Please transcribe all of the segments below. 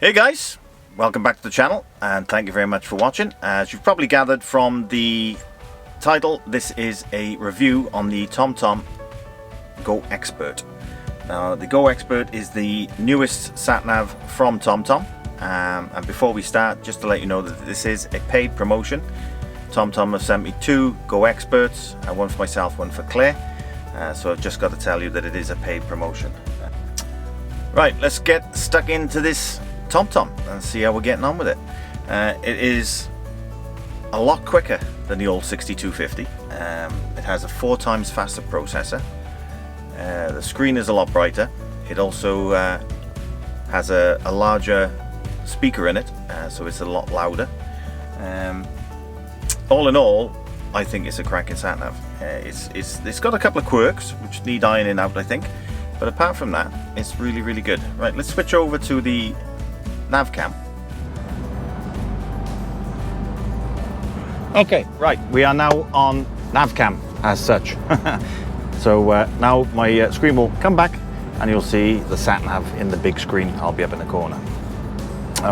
Hey guys, welcome back to the channel and thank you very much for watching. As you've probably gathered from the title, this is a review on the Tomtom Go Expert. Now the Go Expert is the newest sat-nav from Tomtom, and before we start, just to let you know that this is a paid promotion. Tomtom have sent me two Go Experts, one for myself, one for Claire, so I've just got to tell you that it is a paid promotion. Right, let's get stuck into this Tomtom and see how we're getting on with it. It is a lot quicker than the old 6250. It has a 4 times faster processor. The screen is a lot brighter. It also has a larger speaker in it, so it's a lot louder. All in all, I think it's a cracking sat-nav. It's got a couple of quirks which need ironing out, I think, but apart from that, it's really good. Right, let's switch over to the Nav Cam. Okay, right, we are now on Nav Cam as such. So now my screen will come back and you'll see the sat nav in the big screen. I'll be up in the corner.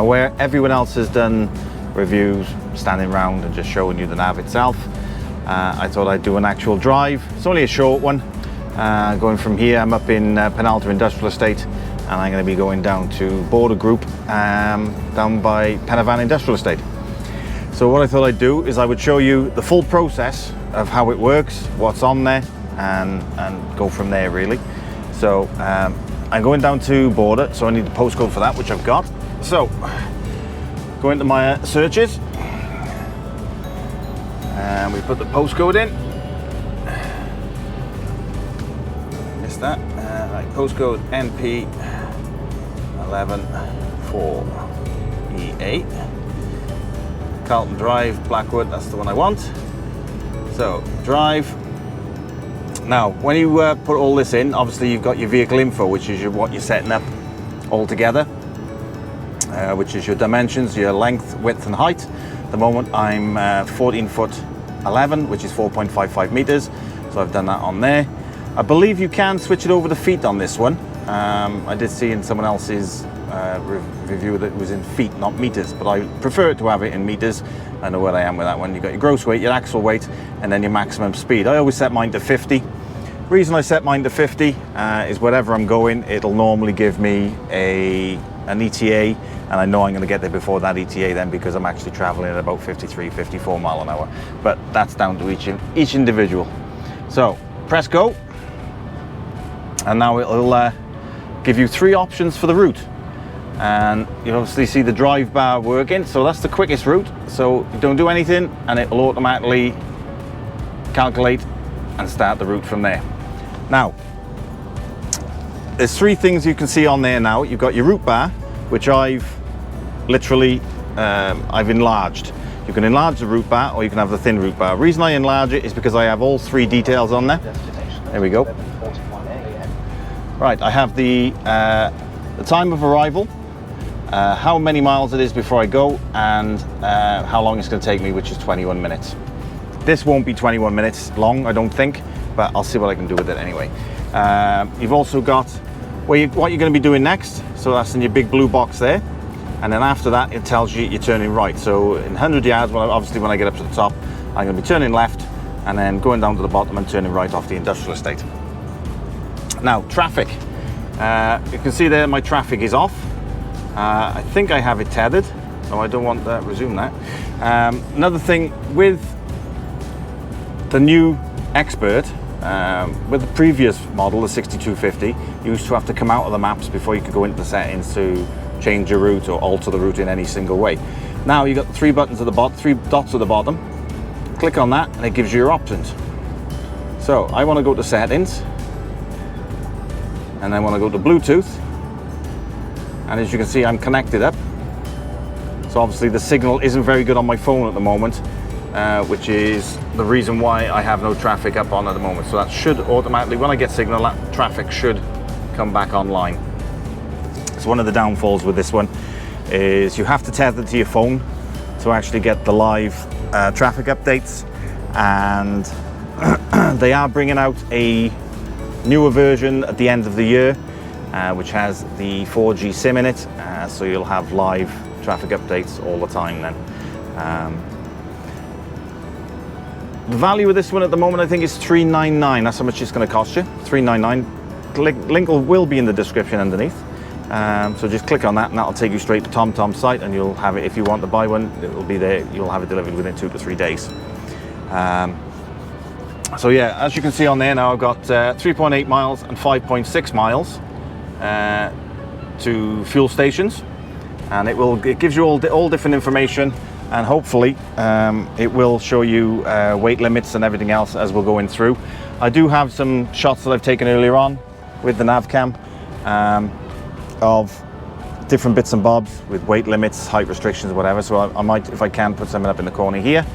Where everyone else has done reviews, standing around and just showing you the nav itself, I thought I'd do an actual drive. It's only a short one. Going from here, I'm up in Penalta Industrial Estate, and I'm going to be going down to Border Group down by Penavan Industrial Estate. So what I thought I'd do is I would show you the full process of how it works, what's on there, and go from there really. So I'm going down to Border, so I need the postcode for that, which I've got. So go into my searches and we put the postcode in. Missed that. Right, postcode NP 114EA, Carlton Drive, Blackwood. That's the one I want. So drive. Now when you put all this in, obviously you've got your vehicle info, which is what you're setting up all together, which is your dimensions, your length, width and height. At the moment I'm 14 foot 11, which is 4.55 meters, so I've done that on there. I believe you can switch it over to feet on this one. I did see in someone else's review that it was in feet, not meters, but I prefer it to have it in meters. I know where I am with that one. You've got your gross weight, your axle weight, and then your maximum speed. I always set mine to 50. Reason I set mine to 50 is wherever I'm going, it'll normally give me an ETA, and I know I'm going to get there before that ETA then, because I'm actually traveling at about 53, 54 mile an hour. But that's down to each individual. So press go, and now it'll give you 3 options for the route, and you obviously see the drive bar working, so that's the quickest route. So you don't do anything and it will automatically calculate and start the route from there. Now there's 3 things you can see on there now. You've got your route bar, which I've literally I've enlarged. You can enlarge the route bar or you can have the thin route bar. The reason I enlarge it is because I have all 3 details on there. There we go. Right, I have the time of arrival, how many miles it is before I go, and how long it's going to take me, which is 21 minutes. This won't be 21 minutes long, I don't think, but I'll see what I can do with it anyway. You've also got what you're going to be doing next, so that's in your big blue box there, and then after that it tells you you're turning right. So in 100 yards, obviously when I get up to the top, I'm going to be turning left and then going down to the bottom and turning right off the industrial estate. Now traffic, you can see there my traffic is off. I think I have it tethered. No, I don't want that, resume that. Another thing with the new Expert, with the previous model, the 6250, you used to have to come out of the maps before you could go into the settings to change your route or alter the route in any single way. Now you've got 3 buttons at the bottom, 3 dots at the bottom. Click on that and it gives you your options. So I want to go to settings, and I want to go to Bluetooth, and as you can see I'm connected up. So obviously the signal isn't very good on my phone at the moment, which is the reason why I have no traffic up on at the moment. So that should automatically, when I get signal, that traffic should come back online. So one of the downfalls with this one is you have to tether to your phone to actually get the live traffic updates, and they are bringing out a newer version at the end of the year, which has the 4G SIM in it, so you'll have live traffic updates all the time then. The value of this one at the moment I think is $399. That's how much it's going to cost you, $399. Link will be in the description underneath. So just click on that and that'll take you straight to Tomtom's site, and you'll have it. If you want to buy one, it will be there. You'll have it delivered within 2 to 3 days. So yeah, as you can see on there now, I've got 3.8 miles and 5.6 miles to fuel stations, and it gives you all different information, and hopefully it will show you weight limits and everything else as we're going through. I do have some shots that I've taken earlier on with the Nav Cam of different bits and bobs with weight limits, height restrictions, whatever. So I might, if I can, put something up in the corner here.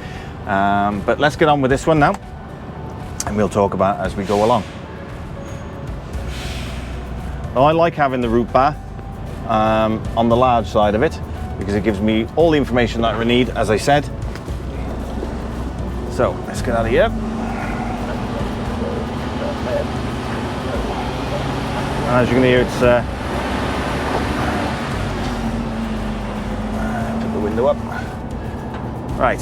But let's get on with this one now, and we'll talk about it as we go along. Now, I like having the route bar on the large side of it because it gives me all the information that I need, as I said. So let's get out of here. And as you can hear, it's put the window up. Right.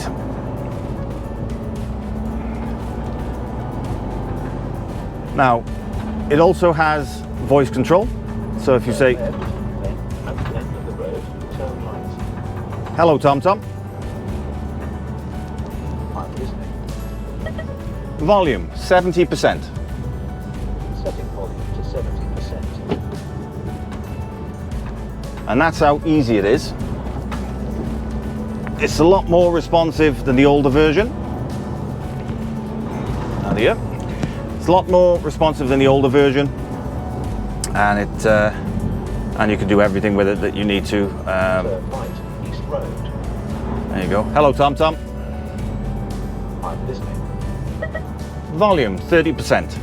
Now, it also has voice control. So if you say, "Hello, Tomtom." Volume 70%. Setting volume to 70%. And that's how easy it is. It's a lot more responsive than the older version. Out here. It's a lot more responsive than the older version, and and you can do everything with it that you need to. Right, East Road. There you go. Hello, Tomtom. I'm listening. Volume 30%.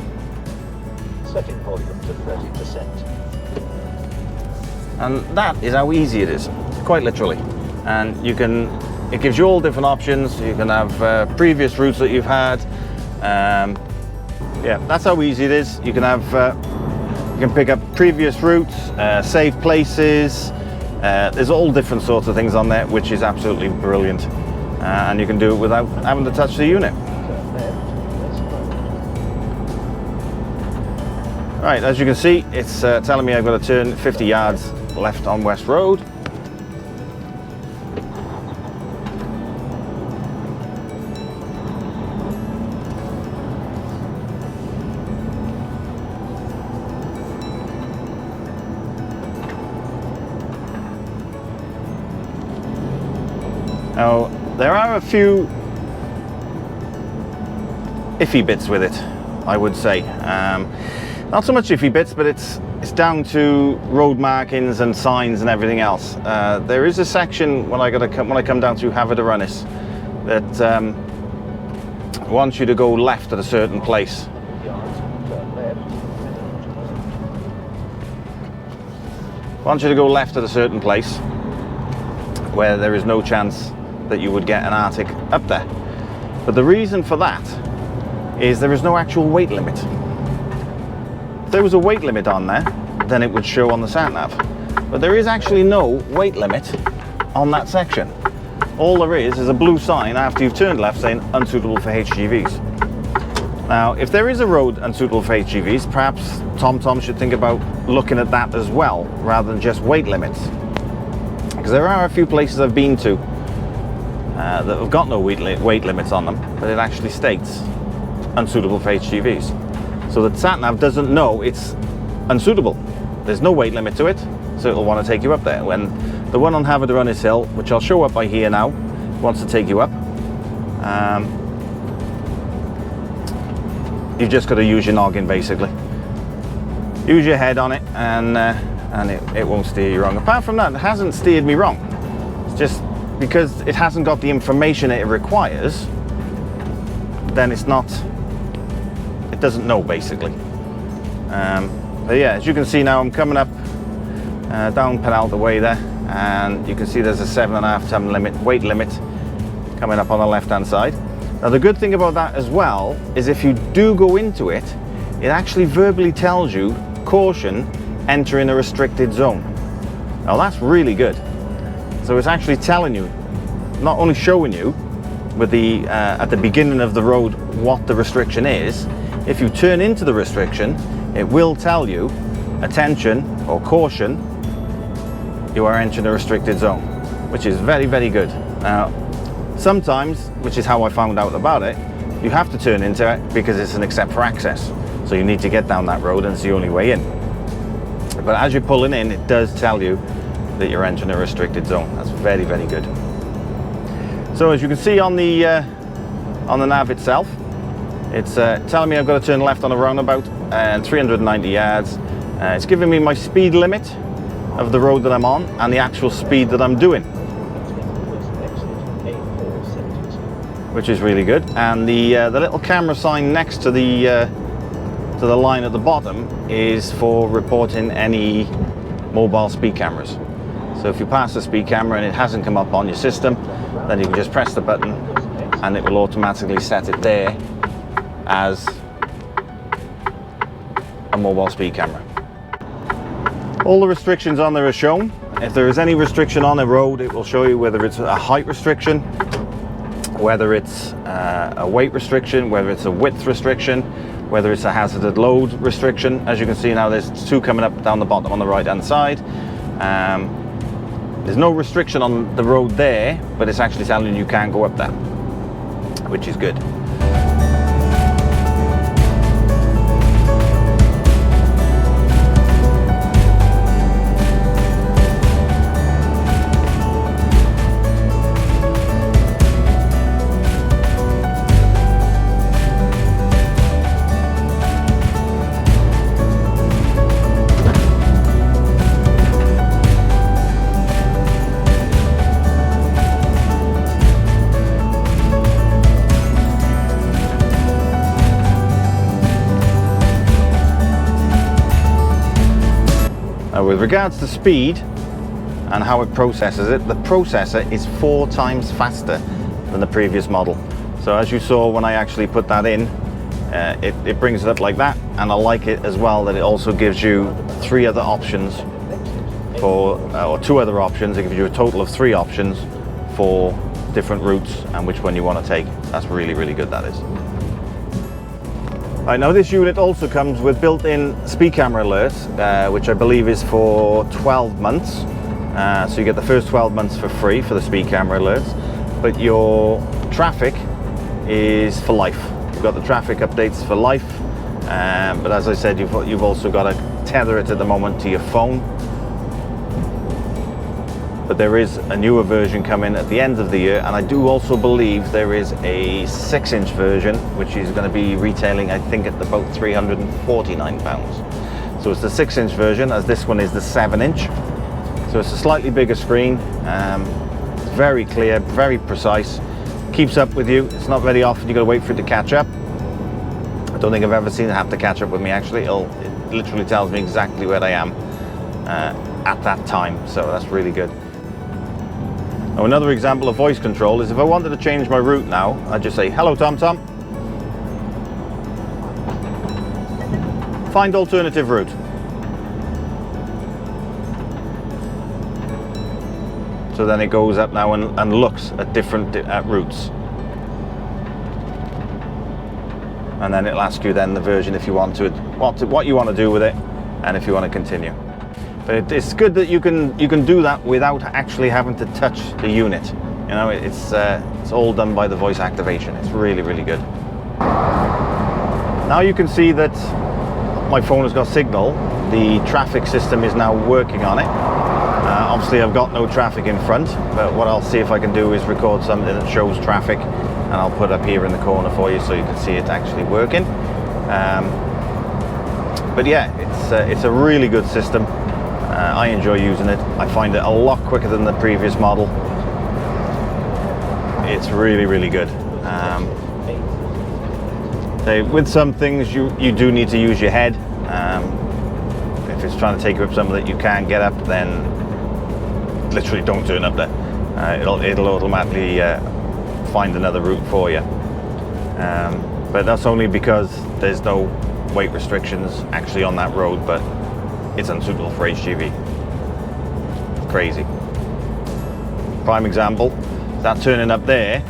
Setting volume to 30%. And that is how easy it is, quite literally. And it gives you all different options. You can have previous routes that you've had. Yeah, that's how easy it is. You can have, you can pick up previous routes, save places. There's all different sorts of things on there, which is absolutely brilliant. And you can do it without having to touch the unit. Right, as you can see, it's telling me I've got to turn 50 yards left on West Road. Now, there are a few iffy bits with it, I would say. Not so much iffy bits, but it's down to road markings and signs and everything else. There is a section when I come down through Havadaranis that wants you to go left at a certain place. Wants you to go left at a certain place where there is no chance that you would get an Arctic up there. But the reason for that is there is no actual weight limit. If there was a weight limit on there, then it would show on the sat-nav. But there is actually no weight limit on that section. All there is a blue sign after you've turned left saying unsuitable for HGVs. Now, if there is a road unsuitable for HGVs, perhaps Tomtom should think about looking at that as well, rather than just weight limits. Because there are a few places I've been to that have got no weight limits on them, but it actually states unsuitable for HGVs. So the sat-nav doesn't know it's unsuitable. There's no weight limit to it, so it'll want to take you up there. When the one on Havadaranis Hill, which I'll show up by here now, wants to take you up, you've just got to use your noggin, basically. Use your head on it, and it won't steer you wrong. Apart from that, it hasn't steered me wrong. It's just because it hasn't got the information it requires, then it doesn't know, basically. But yeah, as you can see now, I'm coming up down Penalta Way there, and you can see there's a 7.5 ton weight limit coming up on the left hand side. Now the good thing about that as well is if you do go into it, it actually verbally tells you, caution, enter in a restricted zone. Now that's really good. So it's actually telling you, not only showing you with the at the beginning of the road what the restriction is. If you turn into the restriction, it will tell you, attention or caution, you are entering a restricted zone, which is very, very good. Now, sometimes, which is how I found out about it, you have to turn into it because it's an except for access. So you need to get down that road and it's the only way in. But as you're pulling in, it does tell you that you're entering a restricted zone. That's very, very good. So as you can see on the nav itself, it's telling me I've got to turn left on a roundabout and 390 yards. It's giving me my speed limit of the road that I'm on and the actual speed that I'm doing, which is really good. And the little camera sign next to the line at the bottom is for reporting any mobile speed cameras. So if you pass the speed camera and it hasn't come up on your system, then you can just press the button and it will automatically set it there as a mobile speed camera. All the restrictions on there are shown. If there is any restriction on a road, it will show you whether it's a height restriction, whether it's a weight restriction, whether it's a width restriction, whether it's a hazardous load restriction. As you can see now, there's two coming up down the bottom on the right hand side. There's no restriction on the road there, but it's actually telling you can't go up there, which is good. With regards to speed and how it processes it, the processor is 4 times faster than the previous model. So as you saw when I actually put that in, it brings it up like that, and I like it as well that it also gives you 3 other options for, or 2 other options. It gives you a total of 3 options for different routes and which one you want to take. That's really, really good, that is. Right, now this unit also comes with built-in speed camera alerts, which I believe is for 12 months. So you get the first 12 months for free for the speed camera alerts, but your traffic is for life. You've got the traffic updates for life, but as I said, you've also got to tether it at the moment to your phone. But there is a newer version coming at the end of the year, and I do also believe there is a 6-inch version which is going to be retailing, I think, at about £349. So it's the 6-inch version, as this one is the 7-inch. So it's a slightly bigger screen, it's very clear, very precise, keeps up with you. It's not very often you got to wait for it to catch up. I don't think I've ever seen it have to catch up with me actually. It literally tells me exactly where I am at that time, so that's really good. Now, another example of voice control is if I wanted to change my route now, I'd just say, "Hello Tomtom, find alternative route." So then it goes up now and looks at different routes. And then it'll ask you then the version if you want to, what you want to do with it, and if you want to continue. But it's good that you can do that without actually having to touch the unit. You know, it's all done by the voice activation. It's really, really good. Now you can see that my phone has got signal. The traffic system is now working on it. Obviously I've got no traffic in front, but what I'll see if I can do is record something that shows traffic, and I'll put up here in the corner for you so you can see it actually working. But yeah, it's a really good system. I enjoy using it. I find it a lot quicker than the previous model. It's really, really good. With some things you do need to use your head. If it's trying to take you up something that you can't get up, then literally don't turn up there. It'll automatically find another route for you. But that's only because there's no weight restrictions actually on that road, but it's unsuitable for HGV. crazy. Prime example, that turning up there,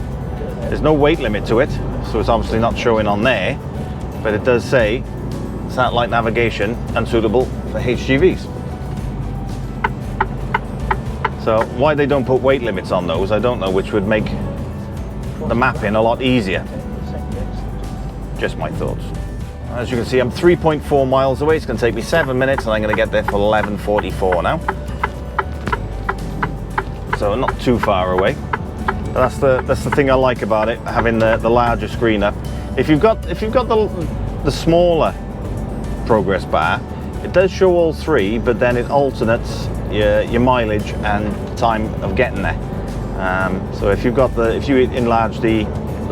there's no weight limit to it, so it's obviously not showing on there, but it does say satellite navigation unsuitable for HGVs. So why they don't put weight limits on those, I don't know, which would make the mapping a lot easier. Just my thoughts. As you can see, I'm 3.4 miles away. It's going to take me 7 minutes and I'm going to get there for 11:44 now. So not too far away. But that's the thing I like about it, having the larger screen up. If you've got the smaller progress bar, it does show all three, but then it alternates your mileage and time of getting there. So if you enlarge the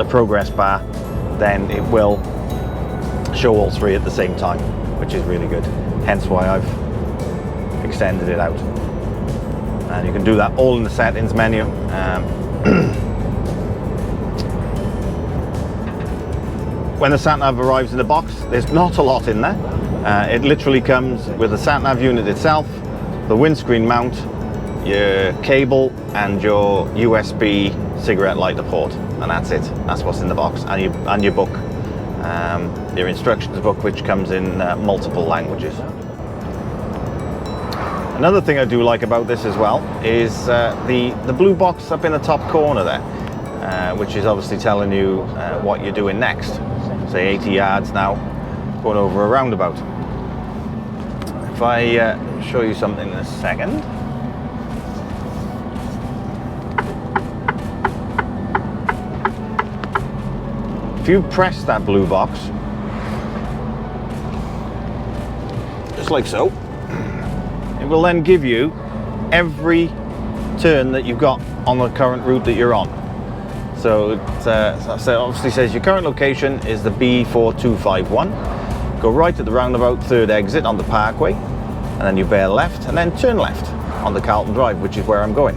progress bar, then it will show all three at the same time, which is really good. Hence why I've extended it out. And you can do that all in the settings menu. When the sat-nav arrives in the box, there's not a lot in there. It literally comes with the sat-nav unit itself, the windscreen mount, your cable, and your USB cigarette lighter port, and that's it. That's what's in the box, and your book, your instructions book, which comes in multiple languages. Another thing I do like about this as well is the blue box up in the top corner there, which is obviously telling you what you're doing next. Say 80 yards now, going over a roundabout. If I show you something in a second. If you press that blue box, just like so, it will then give you every turn that you've got on the current route that you're on. So it obviously says your current location is the B4251. Go right at the roundabout, third exit on the parkway, and then you bear left and then turn left on the Carlton Drive, which is where I'm going.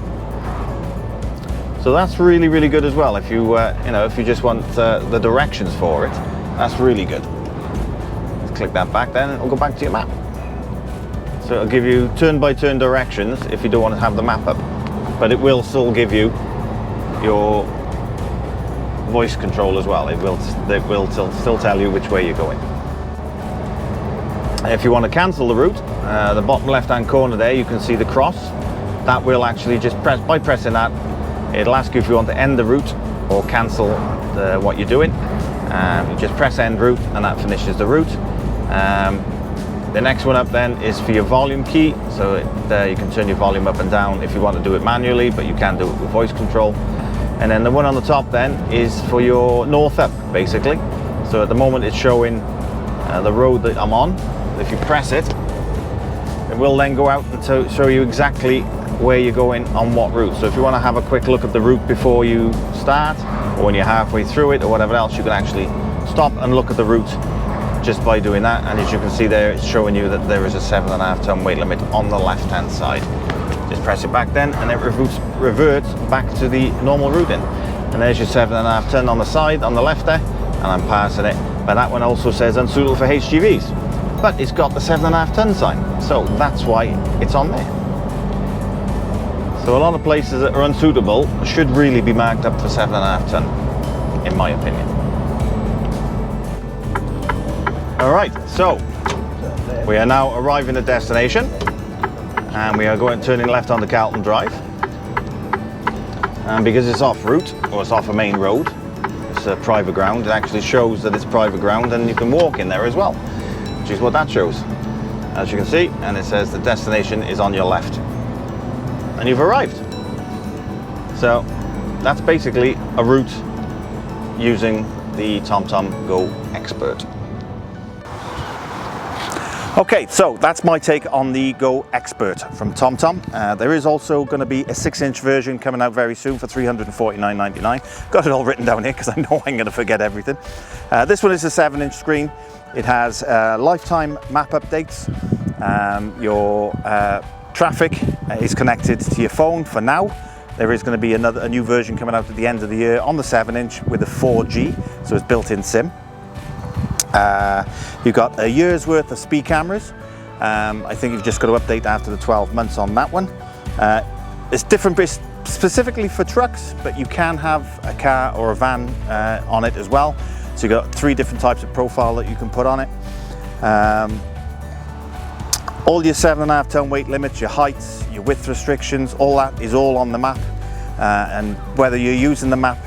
So that's really, really good as well. If you if you just want the directions for it, that's really good. Let's click that back then, and it'll go back to your map. So it'll give you turn-by-turn directions if you don't want to have the map up, but it will still give you your voice control as well. It will still tell you which way you're going. If you want to cancel the route, the bottom left-hand corner there, you can see the cross. That will actually just by pressing that, it'll ask you if you want to end the route or cancel what you're doing. You just press end route and that finishes the route. The next one up then is for your volume key. So you can turn your volume up and down if you want to do it manually, but you can do it with voice control. And then the one on the top then is for your north up, basically. So at the moment it's showing the road that I'm on. If you press it, it will then go out and show you exactly where you're going on what route. So if you want to have a quick look at the route before you start, or when you're halfway through it, or whatever else, you can actually stop and look at the route just by doing that. And as you can see there, it's showing you that there is a 7.5 ton weight limit on the left hand side. Just press it back then and it reverts back to the normal routing. And there's your 7.5 ton on the side, on the left there, and I'm passing it. But that one also says unsuitable for HGVs, but it's got the 7.5 ton sign, so that's why it's on there. So a lot of places that are unsuitable should really be marked up for 7.5 ton, in my opinion. All right, so we are now arriving at destination, and we are turning left on the Carlton Drive. And because it's off route, or it's off a main road, it's private ground, it actually shows that it's private ground and you can walk in there as well, which is what that shows, as you can see. And it says the destination is on your left. And you've arrived. So that's basically a route using the Tomtom Go Expert. Okay, so that's my take on the Go Expert from Tomtom. There is also going to be a 6-inch version coming out very soon for $349.99. Got it all written down here because I know I'm going to forget everything. This one is a 7-inch screen. It has lifetime map updates. Your traffic is connected to your phone for now. There is going to be a new version coming out at the end of the year on the 7-inch with a 4G, so it's built-in SIM. You've got a year's worth of speed cameras. I think you've just got to update after the 12 months on that one. It's different specifically for trucks, but you can have a car or a van on it as well. So you've got 3 different types of profile that you can put on it. All your 7.5 ton weight limits, your heights, your width restrictions, all that is all on the map. And whether you're using the map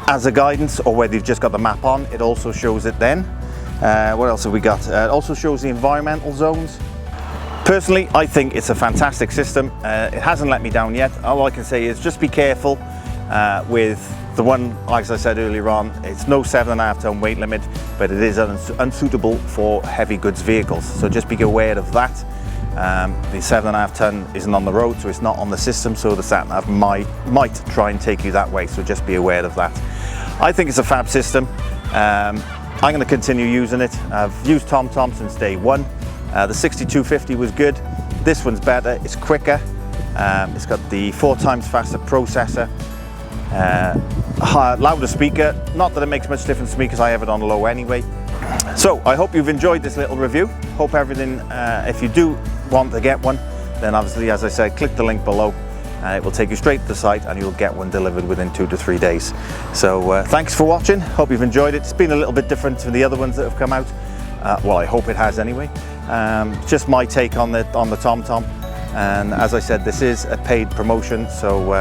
as a guidance or whether you've just got the map on, it also shows it then. What else have we got? It also shows the environmental zones. Personally, I think it's a fantastic system. It hasn't let me down yet. All I can say is just be careful with the one, like I said earlier on, it's no 7.5 ton weight limit, but it is unsuitable for heavy goods vehicles. So just be aware of that. The 7.5 ton isn't on the road, so it's not on the system, so the sat nav might try and take you that way, so just be aware of that. I think it's a fab system. I'm going to continue using it. I've used Tomtom since day one. The 6250 was good. This one's better, it's quicker. It's got the 4 times faster processor. Louder speaker, not that it makes much difference to me because I have it on low anyway. So I hope you've enjoyed this little review. Hope everything, if you do want to get one, then obviously, as I said, click the link below. It will take you straight to the site and you'll get one delivered within 2 to 3 days. So thanks for watching, hope you've enjoyed it. It's been a little bit different from the other ones that have come out. Well, I hope it has anyway. Just my take on the Tomtom. And as I said, this is a paid promotion, so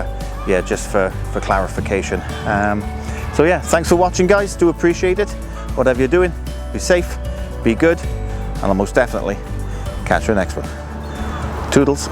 yeah, just for clarification. So yeah, thanks for watching guys, do appreciate it. Whatever you're doing, be safe, be good, and I'll most definitely catch you next one. Toodles.